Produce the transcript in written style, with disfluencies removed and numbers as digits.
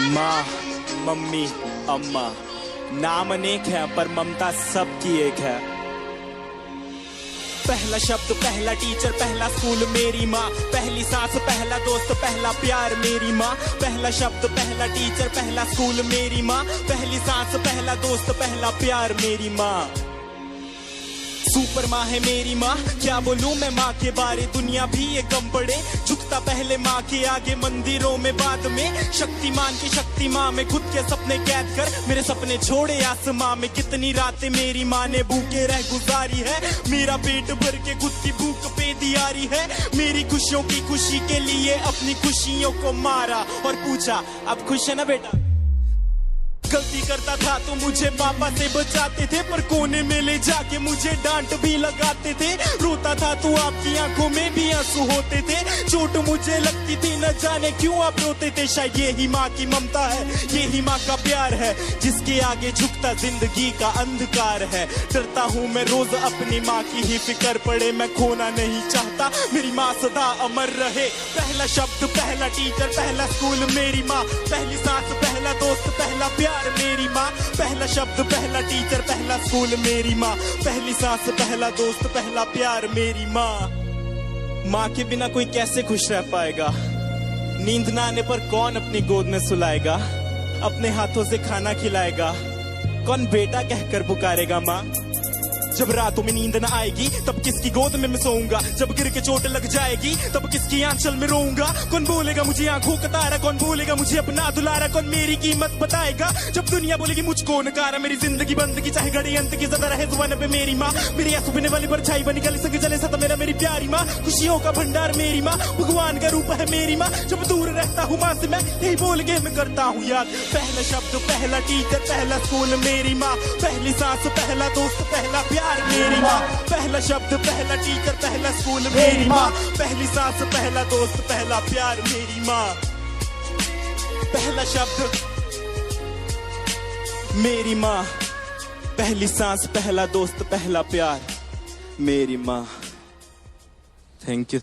माँ, मम्मी, अम्मा, नाम अनेक है पर ममता सबकी एक है। पहला शब्द, पहला टीचर, पहला स्कूल मेरी माँ, पहली सांस, पहला दोस्त, पहला प्यार मेरी माँ। पहला शब्द, पहला टीचर, पहला स्कूल मेरी माँ, पहली सांस, पहला दोस्त, पहला प्यार मेरी माँ। सुपर माँ है मेरी माँ, क्या बोलूं मैं माँ के बारे, दुनिया भी ये कम पड़े। झुकता पहले माँ के आगे, मंदिरों में बाद में। शक्तिमान की शक्ति माँ में खुद के सपने कैद कर मेरे सपने छोड़े आसमां में। कितनी रातें मेरी माँ ने भूखे रह गुजारी है, मेरा पेट भर के खुद की भूख पे दियारी है। मेरी खुशियों की खुशी के लिए अपनी खुशियों को मारा और पूछा अब खुश है ना बेटा। गलती करता था तो मुझे पापा से बचाते थे, पर कोने में ले जाके मुझे डांट भी लगाते थे। रोता था तो आपकी आंखों में भी आंसू होते थे। चोट मुझे लगती थी न जाने क्यों आप रोते थे। शायद यही माँ की ममता है, यही माँ का प्यार है, जिसके आगे झुकता जिंदगी का अंधकार है। डरता हूँ मैं रोज अपनी माँ की ही फिक्र पड़े, मैं खोना नहीं चाहता मेरी माँ सदा अमर रहे। पहला शब्द, पहला टीचर, पहला स्कूल मेरी माँ, पहली सांस, पहला दोस्त, पहला प्यार मेरी माँ। पहला शब्द, पहला टीचर, पहला स्कूल मेरी माँ, पहली सांस, पहला दोस्त, पहला प्यार मेरी माँ। माँ के बिना कोई कैसे खुश रह पाएगा, नींद ना आने पर कौन अपनी गोद में सुलाएगा, अपने हाथों से खाना खिलाएगा, कौन बेटा कहकर पुकारेगा माँ। जब रातों में नींद न आएगी तब किसकी गोद में मैं सोऊंगा, जब गिर के चोट लग जाएगी तब किसकी आंचल में रोऊंगा। कौन बोलेगा मुझे आंखों का तारा, कौन बोलेगा मुझे अपना दुलारा, कौन मेरी कीमत बताएगा जब दुनिया बोलेगी मुझको नकारा। मेरी जिंदगी बंदगी चाहे घड़ी अंत की ज़दा रहे जुबान पे मेरी माँ, मेरी आंसू पीने वाली परछाई बनी गली संग जले सता मेरा मेरी प्यारी माँ। खुशियों का भंडार मेरी माँ, भगवान का रूप है मेरी माँ। जब दूर रहता हूँ माँ से मैं यही बोल के मैं करता हूँ याद। पहला शब्द, पहला टीचर, पहला स्कूल मेरी माँ, पहली सांस, पहला दोस्त, पहला प्यार मेरी माँ। पहला शब्द, पहला टीचर, पहला स्कूल मेरी माँ, पहली सांस, पहला दोस्त, पहला प्यार मेरी माँ। पहला शब्द मेरी माँ, पहली सांस, पहला दोस्त, पहला प्यार मेरी माँ। Thank you.